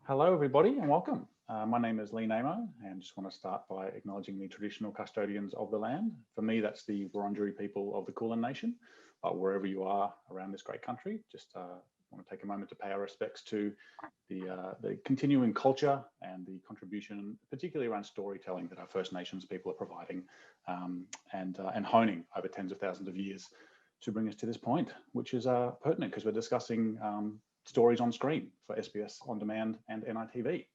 Hello, everybody, and welcome. My name is Lee Namo, and just want to start by acknowledging the traditional custodians of the land. For me, that's the Wurundjeri people of the Kulin Nation. But wherever you are around this great country, just want to take a moment to pay our respects to the continuing culture and the contribution, particularly around storytelling, that our First Nations people are providing and honing over tens of thousands of years to bring us to this point, which is pertinent because we're discussing stories on screen for SBS On Demand and NITV.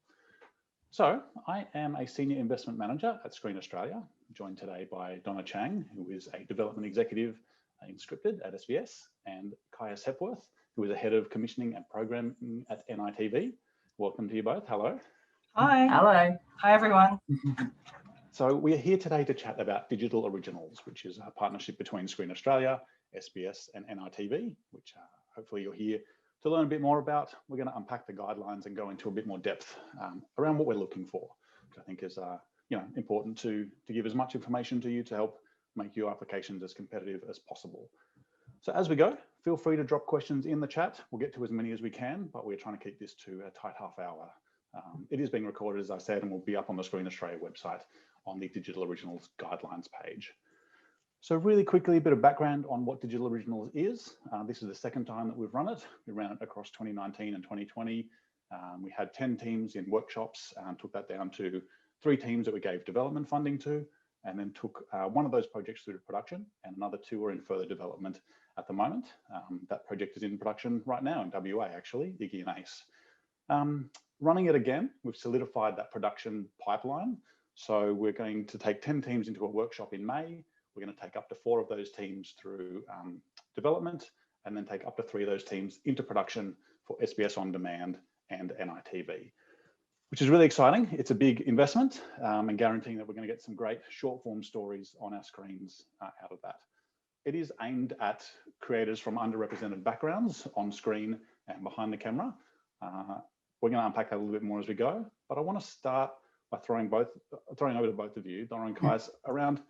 So I am a Senior Investment Manager at Screen Australia, joined today by Donna Chang, who is a Development Executive in Scripted at SBS, and Caius Hepworth, who is a Head of Commissioning and Programming at NITV. Welcome to you both. Hello. Hi. Hello. Hi, everyone. So we are here today to chat about Digital Originals, which is a partnership between Screen Australia, SBS and NITV, which hopefully you're here to learn a bit more about. We're going to unpack the guidelines and go into a bit more depth around what we're looking for, which I think is important to give as much information to you to help make your applications as competitive as possible. So as we go, feel free to drop questions in the chat. We'll get to as many as we can, but we're trying to keep this to a tight half hour. It is being recorded, as I said, and will be up on the Screen Australia website on the Digital Originals guidelines page. So really quickly, a bit of background on what Digital Originals is. This is the second time that we've run it. We ran it across 2019 and 2020. We had 10 teams in workshops, took that down to 3 teams that we gave development funding to, and then took one of those projects through to production, and another 2 are in further development at the moment. That project is in production right now in WA, actually, Iggy and Ace. Running it again, we've solidified that production pipeline. So we're going to take 10 teams into a workshop in May. We're going to take up to 4 of those teams through development, and then take up to 3 of those teams into production for SBS On Demand and NITV, which is really exciting. It's a big investment and guaranteeing that we're going to get some great short form stories on our screens out of that. It is aimed at creators from underrepresented backgrounds on screen and behind the camera. We're going to unpack that a little bit more as we go, but I want to start by throwing over to both of you, Donna and Caius, around,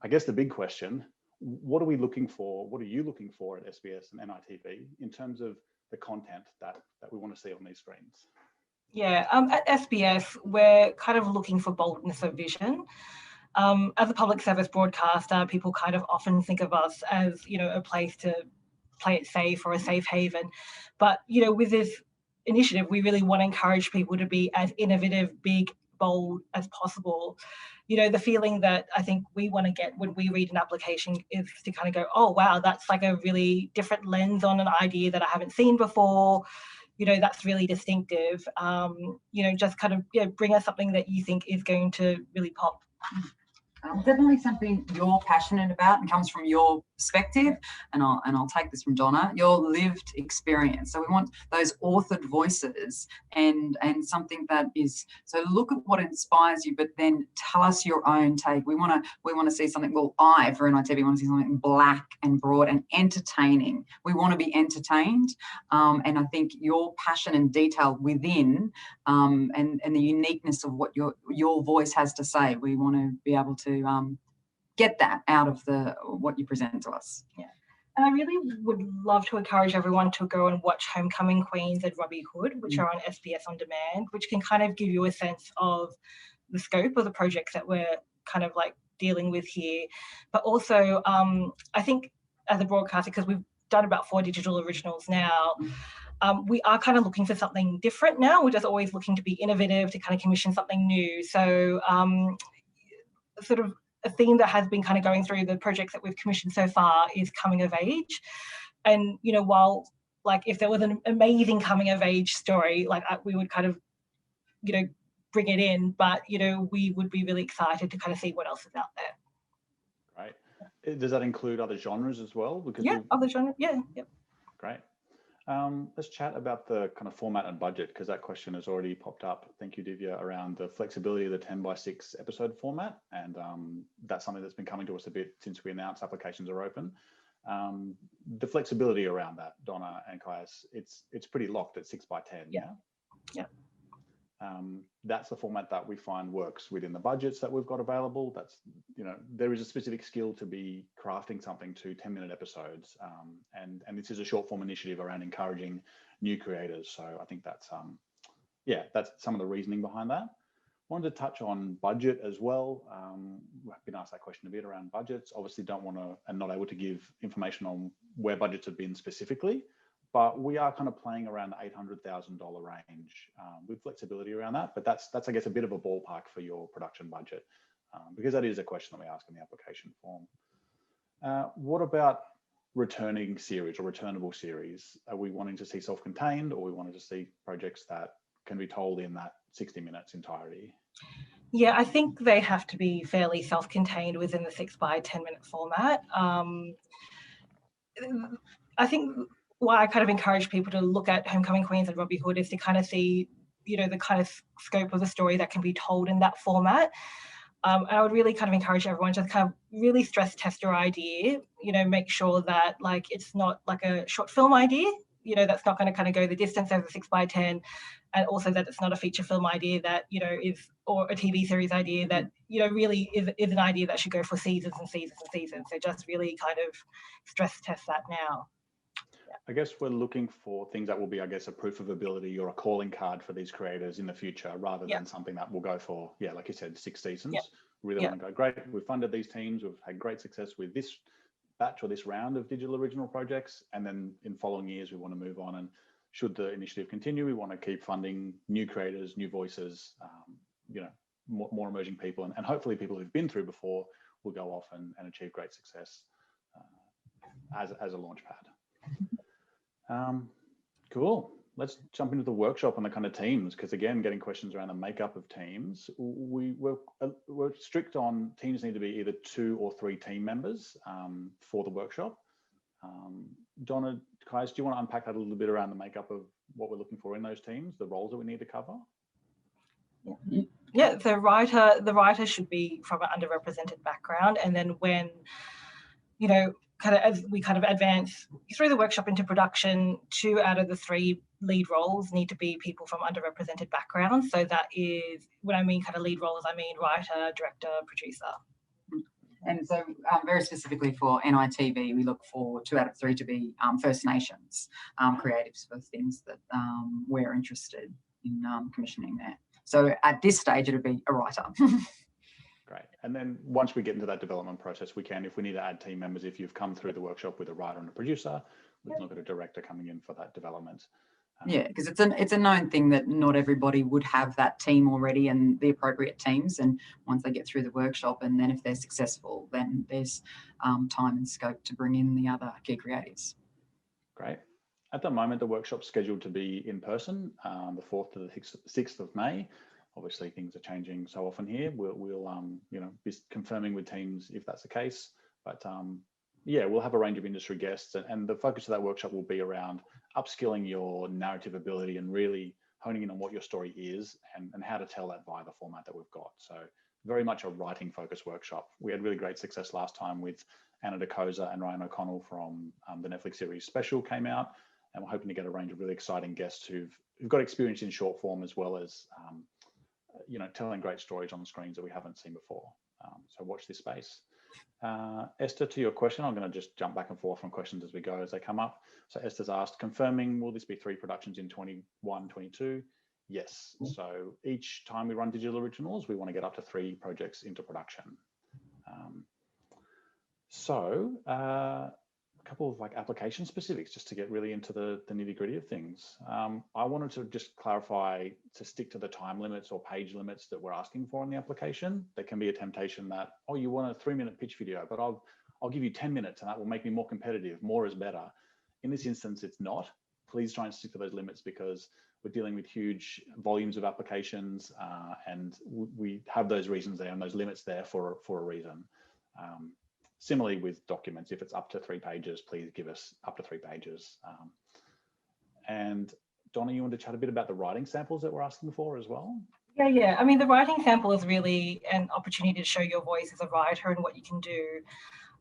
I guess, the big question: what are we looking for? What are you looking for at SBS and NITV in terms of the content that we want to see on these screens? Yeah, at SBS, we're kind of looking for boldness of vision. As a public service broadcaster, people kind of often think of us as, a place to play it safe or a safe haven. But, with this initiative, we really want to encourage people to be as innovative, big, bold as possible. The feeling that I think we want to get when we read an application is to kind of go, oh, wow, that's like a really different lens on an idea that I haven't seen before. That's really distinctive. Just kind of bring us something that you think is going to really pop. Definitely something you're passionate about and comes from your perspective, and I'll take this from Donna, your lived experience. So we want those authored voices and something that is, so look at what inspires you, but then tell us your own take. We want to see something, well, for NITV want to see something black and broad and entertaining. We want to be entertained, and I think your passion and detail within and the uniqueness of what your voice has to say, we want to be able to get that out of what you present to us. Yeah. And I really would love to encourage everyone to go and watch Homecoming Queens and Robbie Hood, which are on SBS On Demand, which can kind of give you a sense of the scope of the projects that we're kind of like dealing with here. But also, I think as a broadcaster, because we've done about 4 digital originals now, we are kind of looking for something different now. We're just always looking to be innovative, to kind of commission something new. So sort of a theme that has been kind of going through the projects that we've commissioned so far is coming of age. And, while like if there was an amazing coming of age story, like we would kind of, bring it in, but, we would be really excited to kind of see what else is out there. Right. Does that include other genres as well? Because other genres, yeah. Yep. Great. Let's chat about the kind of format and budget, because that question has already popped up. Thank you, Divya, around the flexibility of the 10:6 episode format. And that's something that's been coming to us a bit since we announced applications are open. The flexibility around that, Donna and Caius, it's pretty locked at 6:10. Yeah. Yeah. That's the format that we find works within the budgets that we've got available. That's, there is a specific skill to be crafting something to 10-minute episodes. And this is a short form initiative around encouraging new creators. So I think that's yeah, that's some of the reasoning behind that. Wanted to touch on budget as well. I've been asked that question a bit around budgets. Obviously don't want to and not able to give information on where budgets have been specifically, but we are kind of playing around the $800,000 range with flexibility around that. But that's I guess a bit of a ballpark for your production budget because that is a question that we ask in the application form. What about returning series or returnable series? Are we wanting to see self-contained, or we wanted to see projects that can be told in that 60 minutes entirety? Yeah, I think they have to be fairly self-contained within the 6 by 10 minute format. I think why I kind of encourage people to look at Homecoming Queens and Robbie Hood is to kind of see, you know, the kind of scope of the story that can be told in that format. And I would really kind of encourage everyone to kind of really stress test your idea, you know, make sure that like it's not like a short film idea, you know, that's not going to kind of go the distance over 6 by 10, and also that it's not a feature film idea that, you know, is, or a TV series idea that, you know, really is an idea that should go for seasons and seasons and seasons. So just really kind of stress test that now. I guess we're looking for things that will be, I guess, a proof of ability or a calling card for these creators in the future, rather than something that will go for, yeah, like you said, 6 seasons. Really want to go, great, we've funded these teams, we've had great success with this batch or this round of digital original projects, and then in following years we want to move on, and should the initiative continue, we want to keep funding new creators, new voices, you know, more emerging people, and hopefully people who've been through before will go off and achieve great success as a launch pad. Cool. Let's jump into the workshop and the kind of teams, because again, getting questions around the makeup of teams, we're strict on teams need to be either 2 or 3 team members for the workshop. Donna, Kais, do you want to unpack that a little bit around the makeup of what we're looking for in those teams, the roles that we need to cover? Yeah, the writer should be from an underrepresented background, and then when, you know, kind of as we kind of advance through the workshop into production, 2 out of the 3 lead roles need to be people from underrepresented backgrounds. So that is, when I mean kind of lead roles, I mean writer, director, producer. And so very specifically for NITV, we look for 2 out of 3 to be First Nations creatives for things that we're interested in commissioning there. So at this stage, it'll be a writer. Great. And then once we get into that development process, we can, if we need to add team members, if you've come through the workshop with a writer and a producer, we can look at a director coming in for that development. Yeah, because it's a known thing that not everybody would have that team already and the appropriate teams. And once they get through the workshop, and then if they're successful, then there's time and scope to bring in the other key creatives. Great. At the moment, the workshop's scheduled to be in person, the 4th to the 6th of May. Obviously, things are changing so often here. We'll you know, be confirming with teams if that's the case. But yeah, we'll have a range of industry guests, and the focus of that workshop will be around upskilling your narrative ability and really honing in on what your story is and how to tell that via the format that we've got. So very much a writing focused workshop. We had really great success last time with Anna DeCosa and Ryan O'Connell from the Netflix series Special came out, and we're hoping to get a range of really exciting guests who've got experience in short form as well as you know, telling great stories on the screens that we haven't seen before. So watch this space. Esther, to your question, I'm going to just jump back and forth on questions as we go, as they come up. So Esther's asked, confirming, will this be 3 productions in 21, 22? Yes. So each time we run digital originals, we want to get up to 3 projects into production. A couple of like application specifics just to get really into the nitty gritty of things. I wanted to just clarify to stick to the time limits or page limits that we're asking for in the application. There can be a temptation that, oh, you want a 3-minute pitch video, but I'll give you 10 minutes and that will make me more competitive. More is better. In this instance, it's not. Please try and stick to those limits because we're dealing with huge volumes of applications and we have those reasons there and those limits there for a reason. Similarly with documents, if it's up to 3 pages, please give us up to 3 pages. And Donna, you want to chat a bit about the writing samples that we're asking for as well? Yeah. I mean, the writing sample is really an opportunity to show your voice as a writer and what you can do.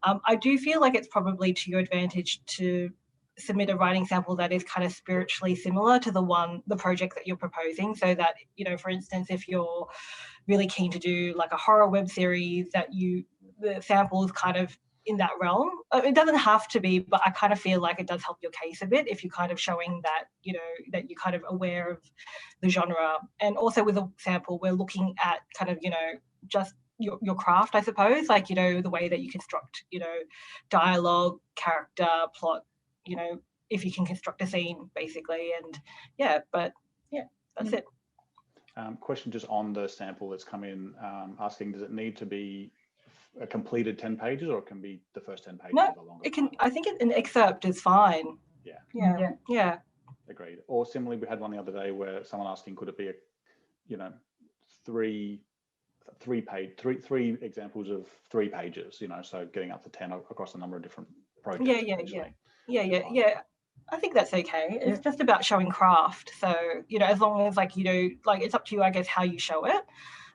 I do feel like it's probably to your advantage to submit a writing sample that is kind of spiritually similar to the project that you're proposing, so that, you know, for instance, if you're really keen to do like a horror web series, that the sample is kind of in that realm. It doesn't have to be, but I kind of feel like it does help your case a bit if you're kind of showing that, that you're kind of aware of the genre. And also with a sample, we're looking at kind of, just your craft, I suppose, like, the way that you construct, dialogue, character, plot, if you can construct a scene, basically. And that's it. Question just on the sample that's come in, asking, does it need to be a completed 10 pages, or it can be the first 10 pages? No, of a longer it can. title? I think an excerpt is fine. Yeah. Agreed. Or similarly, we had one the other day where someone asking, could it be three examples of 3 pages? So getting up to 10 across a number of different projects. Yeah. I think that's okay. It's just about showing craft. So, as long as it's up to you, I guess, how you show it.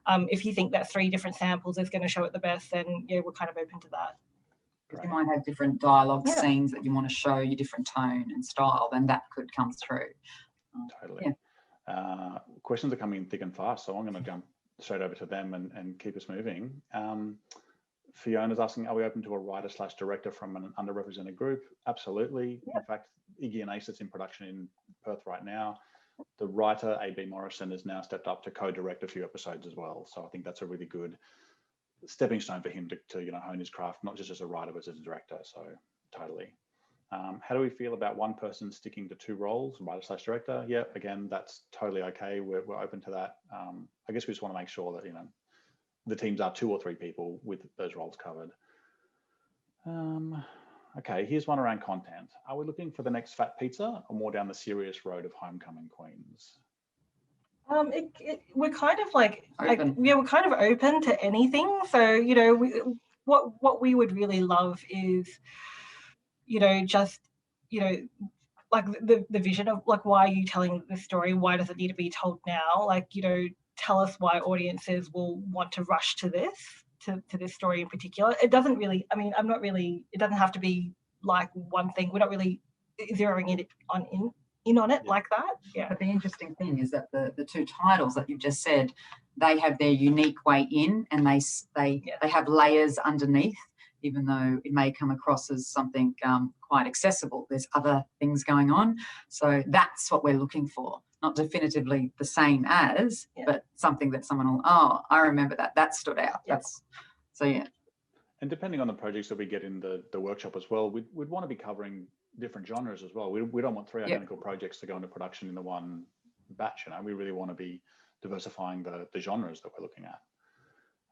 If you think that 3 different samples is going to show it the best, then we're kind of open to that. If you might have different dialogue scenes that you want to show, your different tone and style, then that could come through. Totally. Questions are coming in thick and fast, so I'm going to jump straight over to them and keep us moving. Fiona's asking, are we open to a writer/director from an underrepresented group? Absolutely. In fact, Iggy and Ace, it's in production in Perth right now. The writer, A.B. Morrison, has now stepped up to co-direct a few episodes as well. So I think that's a really good stepping stone for him to hone his craft, not just as a writer, but as a director. So totally. How do we feel about one person sticking to 2 roles, writer/director? Yeah, again, that's totally okay. We're open to that. I guess we just want to make sure that, the teams are 2 or 3 people with those roles covered. Okay, here's one around content. Are we looking for the next fat pizza or more down the serious road of Homecoming Queens? We're kind of we're kind of open to anything. So, what we would really love is, just, like the vision of why are you telling the story? Why does it need to be told now? Tell us why audiences will want to rush to this story in particular. It doesn't really, it doesn't have to be like one thing. We're not really zeroing in on it like that. Yeah. But the interesting thing is that the 2 titles that you've just said, they have their unique way in, and they have layers underneath, even though it may come across as something quite accessible. There's other things going on. So that's what we're looking for. Not definitively the same as, but something that someone will, I remember that stood out. And depending on the projects that we get in the workshop as well, we'd want to be covering different genres as well. We don't want 3 identical projects to go into production in the one batch. We really want to be diversifying the genres that we're looking at.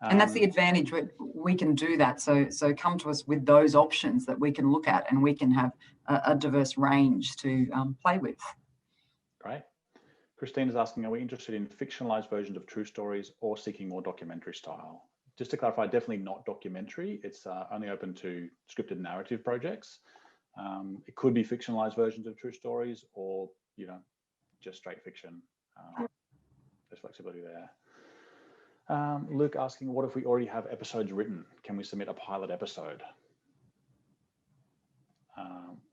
And that's the advantage. We can do that. So come to us with those options that we can look at, and we can have a diverse range to play with. Great. Christine is asking, are we interested in fictionalized versions of true stories or seeking more documentary style? Just to clarify, definitely not documentary. It's only open to scripted narrative projects. It could be fictionalized versions of true stories, or, just straight fiction. There's flexibility there. Luke asking, what if we already have episodes written? Can we submit a pilot episode?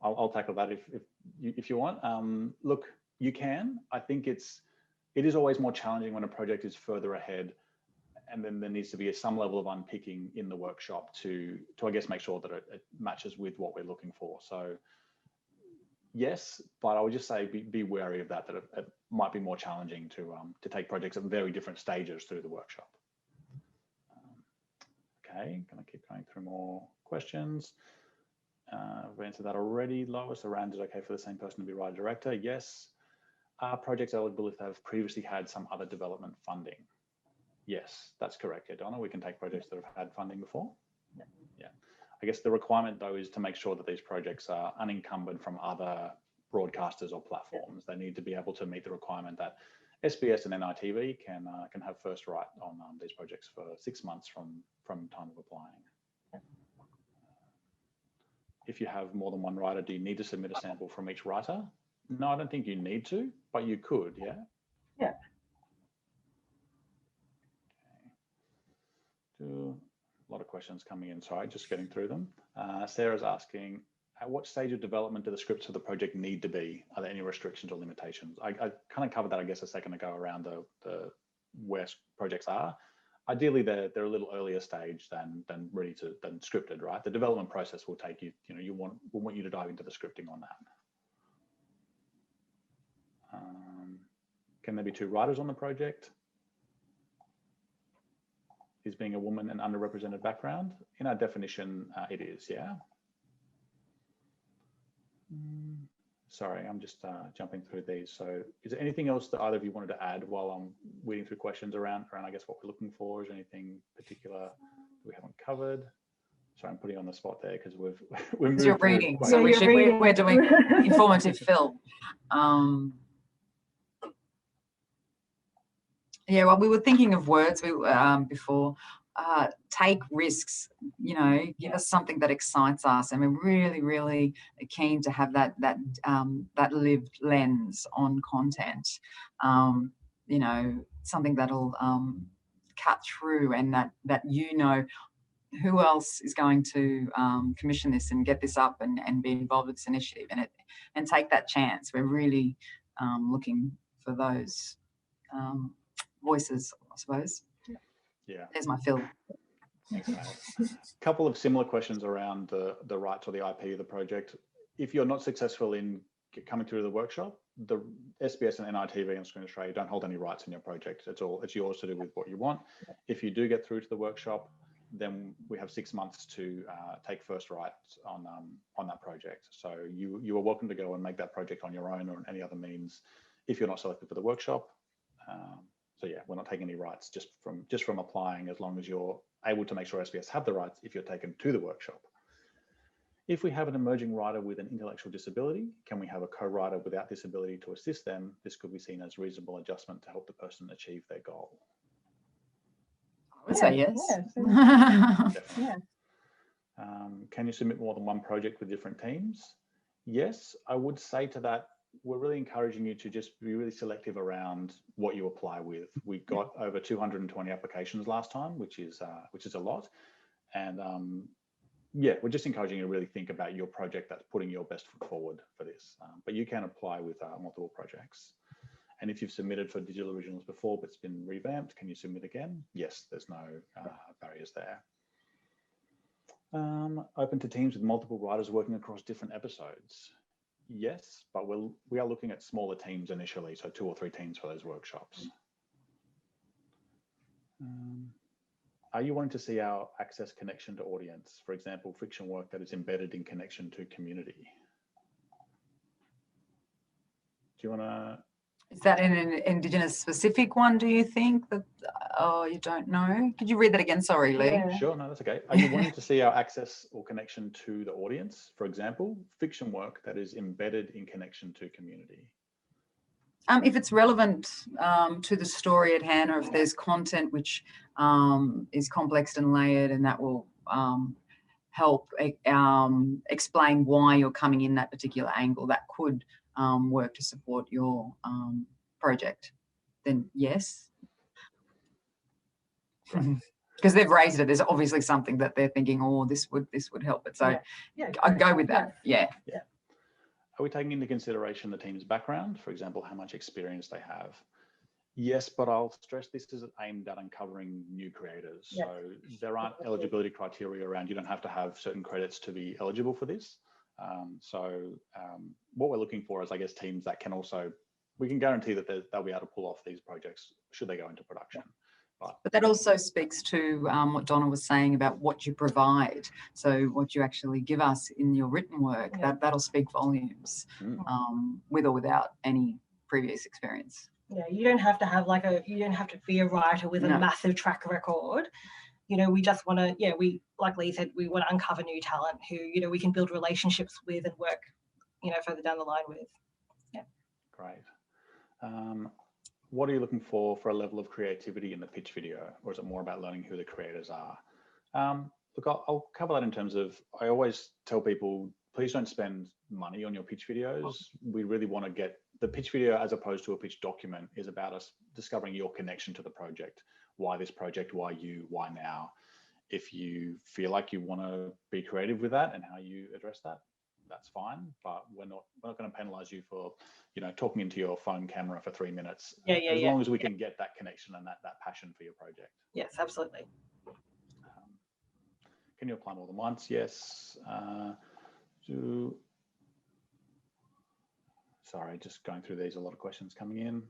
I'll tackle that if you want. Look, you can. I think it is always more challenging when a project is further ahead, and then there needs to be some level of unpicking in the workshop to I guess make sure that it matches with what we're looking for. So yes, but I would just say be wary of that it might be more challenging to take projects at very different stages through the workshop. Okay, gonna keep going through more questions. We've answered that already. Lois, around is okay for the same person to be writer director? Yes. Are projects eligible if they've previously had some other development funding? Yes, that's correct. Yeah, Donna, we can take projects that have had funding before. Yeah. I guess the requirement though is to make sure that these projects are unencumbered from other broadcasters or platforms. They need to be able to meet the requirement that SBS and NITV can have first right on these projects for 6 months from time of applying. If you have more than one writer, do you need to submit a sample from each writer? No, I don't think you need to, but you could, yeah? Yeah. Okay. A lot of questions coming in, sorry, just getting through them. Sarah's asking, at what stage of development do the scripts of the project need to be? Are there any restrictions or limitations? I kind of covered that, I guess, a second ago around the where projects are. ideally they're a little earlier stage than scripted, right? The development process will take you, we'll want you to dive into the scripting on that. Can there be 2 writers on the project? Is being a woman an underrepresented background? In our definition, it is, yeah. Sorry, I'm just jumping through these. So is there anything else that either of you wanted to add while I'm weeding through questions around I guess what we're looking for? Is there anything particular that we haven't covered? Sorry, I'm putting you on the spot there because we're moving you're reading, through. so we're doing informative fill. Yeah, well, we were thinking of words before. Take risks, give us something that excites us, and we're really, really keen to have that lived lens on content. Something that'll cut through, and that who else is going to commission this and get this up and be involved with this initiative and take that chance. We're really looking for those voices, I suppose. Yeah. There's my fill. Okay. A couple of similar questions around the rights or the IP of the project. If you're not successful in coming through the workshop, the SBS and NITV and Screen Australia don't hold any rights in your project. It's yours to do with what you want. If you do get through to the workshop, then we have 6 months to take first rights on that project. So you are welcome to go and make that project on your own or on any other means if you're not selected for the workshop. So yeah, we're not taking any rights just from applying, as long as you're able to make sure SBS have the rights if you're taken to the workshop. If we have an emerging writer with an intellectual disability, can we have a co-writer without disability to assist them? This could be seen as reasonable adjustment to help the person achieve their goal. I would say yes. Yeah. Can you submit more than one project with different teams? Yes, I would say to that, we're really encouraging you to just be really selective around what you apply with. We got over 220 applications last time, which is a lot. And yeah, we're just encouraging you to really think about your project that's putting your best foot forward for this. But you can apply with multiple projects. And if you've submitted for digital originals before, but it's been revamped, can you submit again? Yes, there's no barriers there. Open to teams with multiple writers working across different episodes. Yes, but we are looking at smaller teams initially, so 2 or 3 teams for those workshops. Are you wanting to see our access connection to audience? For example, fiction work that is embedded in connection to community. Do you want to? Is that in an Indigenous specific one, do you think? Oh, you don't know? Could you read that again? Sorry, Lee. Yeah. Sure, no, that's okay. Are you wanting to see our access or connection to the audience? For example, fiction work that is embedded in connection to community. If it's relevant to the story at hand, or if there's content which is complex and layered, and that will help explain why you're coming in that particular angle, that could work to support your project, then yes. Because they've raised it, there's obviously something that they're thinking, oh, this would help it. So yeah, I'd go with that. Yeah. Are we taking into consideration the team's background, for example, how much experience they have? Yes, but I'll stress this is aimed at uncovering new creators. Yeah. So there aren't eligibility criteria around, you don't have to have certain credits to be eligible for this. What we're looking for is, I guess, teams that can also, we can guarantee that they'll be able to pull off these projects should they go into production. But that also speaks to what Donna was saying about what you provide. So what you actually give us in your written work, that'll speak volumes, with or without any previous experience. Yeah, you don't have to have you don't have to be a writer with a massive track record. We just want to, like Lee said, we want to uncover new talent who, we can build relationships with and work, further down the line with. Yeah. Great. What are you looking for a level of creativity in the pitch video, or is it more about learning who the creators are? Look, I'll cover that in terms of, I always tell people, please don't spend money on your pitch videos. We really want to get the pitch video, as opposed to a pitch document, is about us discovering your connection to the project. Why this project? Why you? Why now? If you feel like you want to be creative with that and how you address that, that's fine. But we're not going to penalise you for, talking into your phone camera for 3 minutes. As long as we can get that connection and that passion for your project. Yes, absolutely. Can you apply more than once? Yes. Sorry, just going through these, a lot of questions coming in.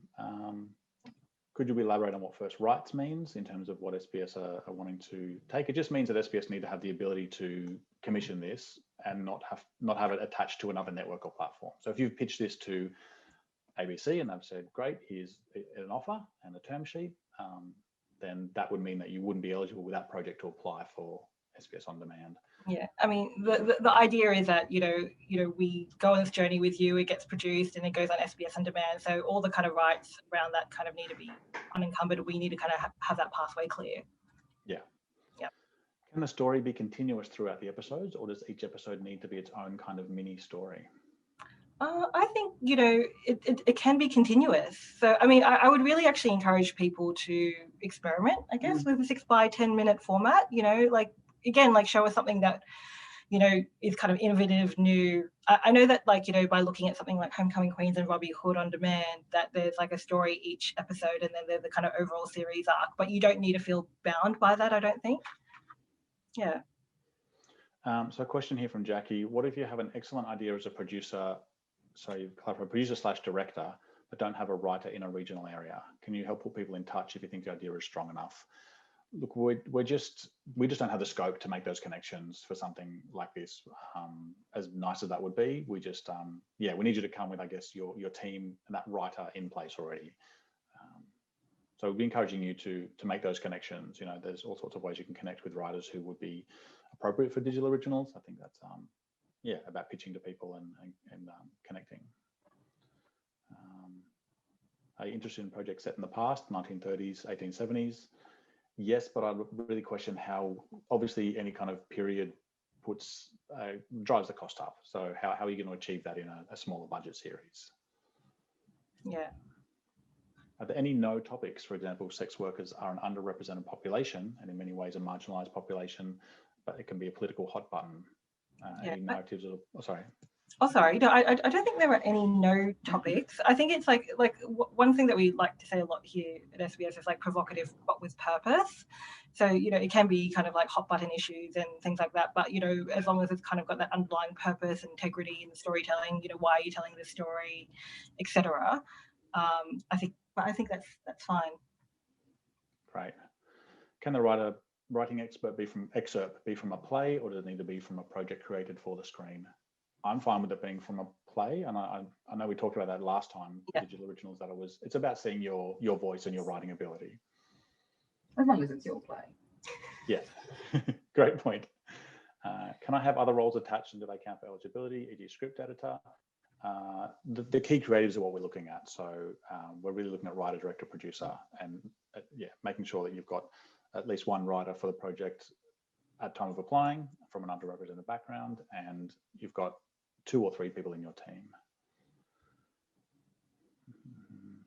Could you elaborate on what first rights means in terms of what SBS are wanting to take? It just means that SBS need to have the ability to commission this and not have it attached to another network or platform. So if you've pitched this to ABC and they've said, great, here's an offer and a term sheet, then that would mean that you wouldn't be eligible with that project to apply for SBS On Demand. Yeah, I mean, the idea is that, we go on this journey with you, it gets produced and it goes on SBS On Demand. So all the kind of rights around that kind of need to be unencumbered. We need to kind of have that pathway clear. Yeah. Yeah. Can the story be continuous throughout the episodes, or does each episode need to be its own kind of mini story? I think, it can be continuous. So, I mean, I would really actually encourage people to experiment, I guess, with a 6 by 10 minute format, again, show us something that, is kind of innovative, new. I know that, by looking at something like Homecoming Queens and Robbie Hood On Demand, that there's a story each episode and then there's the kind of overall series arc, but you don't need to feel bound by that, I don't think. Yeah. So a question here from Jackie. What if you have an excellent idea as a producer, producer/director, but don't have a writer in a regional area? Can you help put people in touch if you think the idea is strong enough? Look, we just don't have the scope to make those connections for something like this. As nice as that would be, we just we need you to come with, I guess, your team and that writer in place already. So we'll be encouraging you to make those connections. There's all sorts of ways you can connect with writers who would be appropriate for digital originals. I think that's about pitching to people and connecting. Are you interested in projects set in the past, 1930s, 1870s? Yes, but I really question how, obviously, any kind of period drives the cost up. So how are you going to achieve that in a smaller budget series? Yeah. Are there any no topics? For example, sex workers are an underrepresented population and in many ways a marginalized population, but it can be a political hot button. Any narratives? Sorry. Oh, sorry. No, I don't think there are any no topics. I think it's one thing that we like to say a lot here at SBS is provocative but with purpose. So, it can be kind of hot button issues and things like that. But, as long as it's kind of got that underlying purpose, integrity in the storytelling, why are you telling this story, etc. I think that's fine. Great. Can the writing excerpt be from a play, or does it need to be from a project created for the screen? I'm fine with it being from a play, and I know we talked about that last time. Digital originals, it's about seeing your voice and your writing ability. As long as it's your play. Yeah, great point. Can I have other roles attached, and do they count for eligibility, e.g. script editor? The key creatives are what we're looking at. So we're really looking at writer, director, producer, and making sure that you've got at least one writer for the project at time of applying from an underrepresented background, and you've got 2 or 3 people in your team.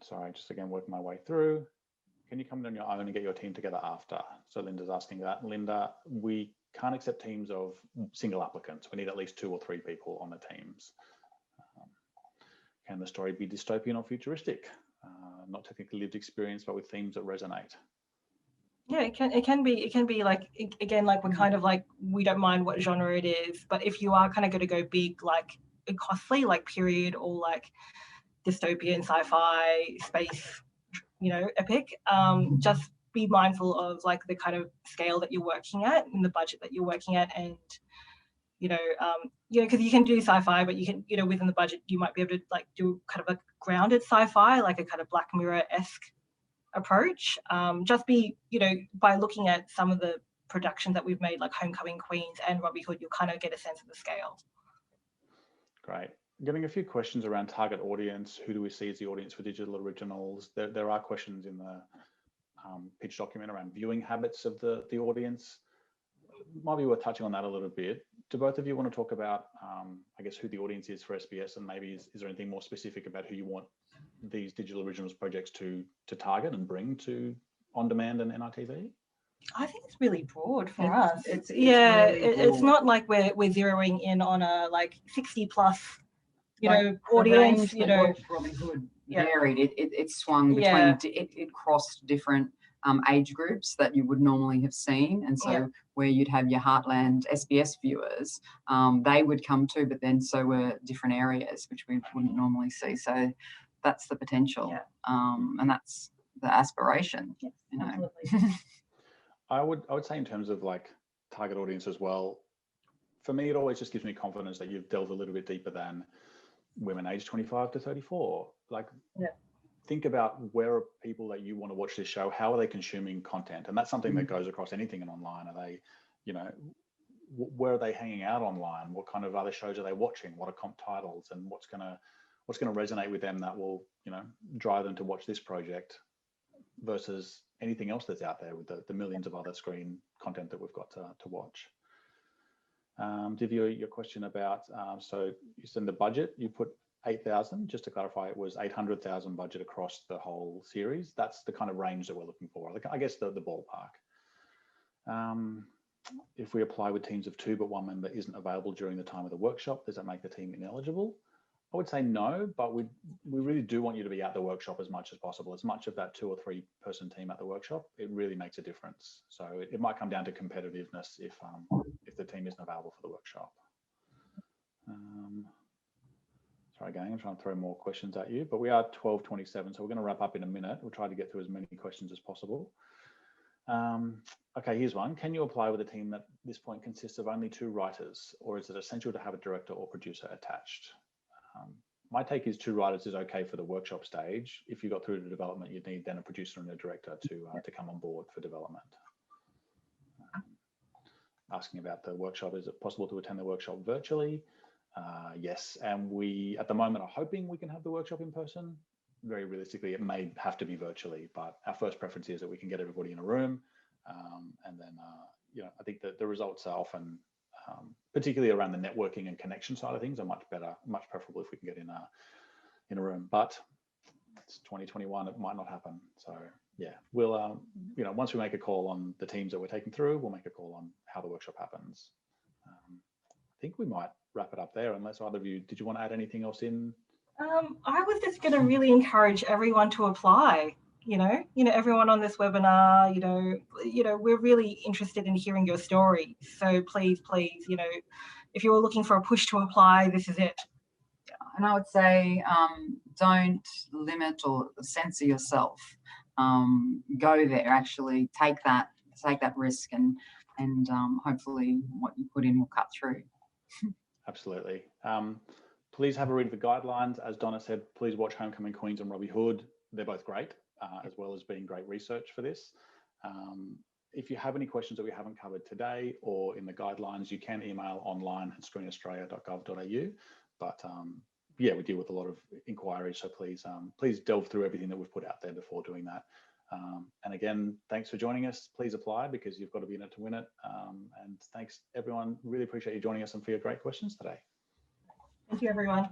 Sorry, just again working my way through. Can you come in on your own and get your team together after? So Linda's asking that. Linda, we can't accept teams of single applicants. We need at least 2 or 3 people on the teams. Can the story be dystopian or futuristic? Not technically lived experience, but with themes that resonate. Yeah, it can be again, we're kind of we don't mind what genre it is, but if you are kind of going to go big, costly, period, or dystopian, sci-fi, space, epic, just be mindful of the kind of scale that you're working at and the budget that you're working at, and because you can do sci-fi, but you can, within the budget, you might be able to do kind of a grounded sci-fi, a kind of Black Mirror-esque approach. Just be, by looking at some of the productions that we've made, like Homecoming Queens and Robbie Hood, you'll kind of get a sense of the scale. Great. Getting a few questions around target audience. Who do we see as the audience for digital originals? There are questions in the pitch document around viewing habits of the audience. Might be worth touching on that a little bit. Do both of you want to talk about, I guess, who the audience is for SBS, and maybe is there anything more specific about who you want these digital originals projects to target and bring to On Demand and NITV? I think it's really broad for It's- us. it's yeah, really it's broad. not like we're zeroing in on a like 60 plus, you Like, know, the audience. range You that know, watched Robin Hood Yeah. varied. It swung between, Yeah. it crossed different age groups that you would normally have seen. And so Yeah. where you'd have your Heartland SBS viewers, they would come too, but then so were different areas, which we wouldn't normally see. So that's the potential. Yeah. And that's the aspiration. Yes, You know. absolutely. I would say in terms of like target audience as well, for me, it always just gives me confidence that you've delved a little bit deeper than women aged 25 to 34. Like, Yeah. think about where are people that you want to watch this show, how are they consuming content? And that's something that goes across anything in online. Are they, you know, where are they hanging out online? What kind of other shows are they watching? What are comp titles, and what's gonna resonate with them that will, you know, drive them to watch this project versus anything else that's out there with the millions of other screen content that we've got to watch. Divya, your question about, so you said the budget, you put 8,000, just to clarify, it was 800,000 budget across the whole series. That's the kind of range that we're looking for, like, I guess the ballpark. If we apply with teams of 2 but 1 member isn't available during the time of the workshop, does that make the team ineligible? I would say no, but we really do want you to be at the workshop as much as possible. As much of that 2 or 3 person team at the workshop, it really makes a difference. So it might come down to competitiveness if the team isn't available for the workshop. Sorry, gang, I'm trying to throw more questions at you, but we are 12:27, so we're going to wrap up in a minute. We'll try to get through as many questions as possible. Okay, here's one. Can you apply with a team that at this point consists of only 2 writers, or is it essential to have a director or producer attached? My take is 2 writers is okay for the workshop stage. If you got through to development, you'd need then a producer and a director to come on board for development. Asking about the workshop, is it possible to attend the workshop virtually? Yes, and we at the moment are hoping we can have the workshop in person. Very realistically, it may have to be virtually, but our first preference is that we can get everybody in a room, and then you know, I think that the results are often, particularly around the networking and connection side of things, are much better, much preferable if we can get in a room. But it's 2021; it might not happen. So yeah, we'll you know, once we make a call on the teams that we're taking through, we'll make a call on how the workshop happens. I think we might wrap it up there, unless either of you, did you want to add anything else in? I was just going to really encourage everyone to apply. You know, everyone on this webinar. You know, we're really interested in hearing your story. So please, you know, if you're looking for a push to apply, this is it. And I would say, don't limit or censor yourself. Go there. Actually, take that risk, and hopefully, what you put in will cut through. Absolutely. Please have a read of the guidelines. As Donna said, please watch Homecoming Queens and Robbie Hood. They're both great, as well as being great research for this. If you have any questions that we haven't covered today or in the guidelines, you can email online@screenaustralia.gov.au. But yeah, we deal with a lot of inquiries, so please delve through everything that we've put out there before doing that. And again, thanks for joining us. Please apply, because you've got to be in it to win it. And thanks, everyone. Really appreciate you joining us and for your great questions today. Thank you, everyone.